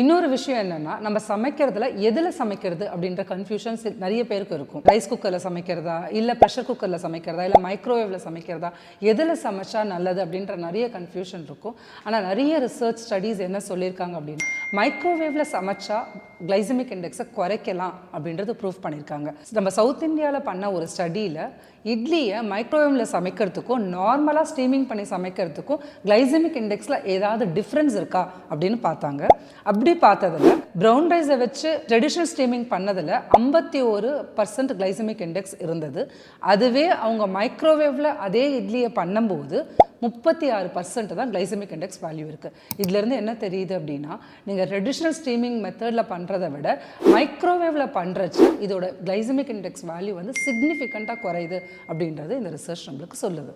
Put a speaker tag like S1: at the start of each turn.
S1: இன்னொரு விஷயம் என்னன்னா, நம்ம சமைக்கிறதுல எதில் சமைக்கிறது அப்படின்ற கன்ஃபியூஷன்ஸ் நிறைய பேருக்கு இருக்கும். ரைஸ் குக்கரில் சமைக்கிறதா, இல்லை ப்ரெஷர் குக்கரில் சமைக்கிறதா, இல்லை மைக்ரோவேவில் சமைக்கிறதா, எதில் சமைச்சா நல்லது அப்படின்ற நிறைய கன்ஃபியூஷன் இருக்கும். ஆனால் நிறைய ரிசர்ச் ஸ்டடீஸ் என்ன சொல்லியிருக்காங்க அப்படின்னா, மைக்ரோவேவில் சமைச்சா கிளைசமிக் இண்டெக்ஸை குறைக்கலாம் அப்படின்றது ப்ரூஃப் பண்ணியிருக்காங்க. நம்ம சவுத் இந்தியாவில் பண்ண ஒரு ஸ்டடியில் இட்லியை மைக்ரோவேவில் சமைக்கிறதுக்கும் நார்மலாக ஸ்டீமிங் பண்ணி சமைக்கிறதுக்கும் கிளைசமிக் இண்டெக்ஸில் ஏதாவது டிஃப்ரென்ஸ் இருக்கா அப்படின்னு பார்த்தாங்க. அப்படி பார்த்ததில் ப்ரௌன் ரைஸை வச்சு ட்ரெடிஷ்னல் ஸ்டீமிங் பண்ணதில் 51% கிளைசமிக் இண்டெக்ஸ் இருந்தது. அதுவே அவங்க மைக்ரோவேவில் அதே இட்லியை பண்ணும்போது 36% தான் கிளைசமிக் இண்டெக்ஸ் வேல்யூ இருக்குது. இதுலேருந்து என்ன தெரியுது அப்படின்னா, நீங்கள் ட்ரெடிஷ்னல் ஸ்டீமிங் மெத்தடில் பண்ணுறதை விட மைக்ரோவேவில் பண்ணுறச்சு இதோட கிளைசமிக் இண்டெக்ஸ் வேல்யூ வந்து சிக்னிஃபிகண்ட்டாக குறையுது அப்படின்றது இந்த ரிசர்ச் நம்மளுக்கு சொல்லுது.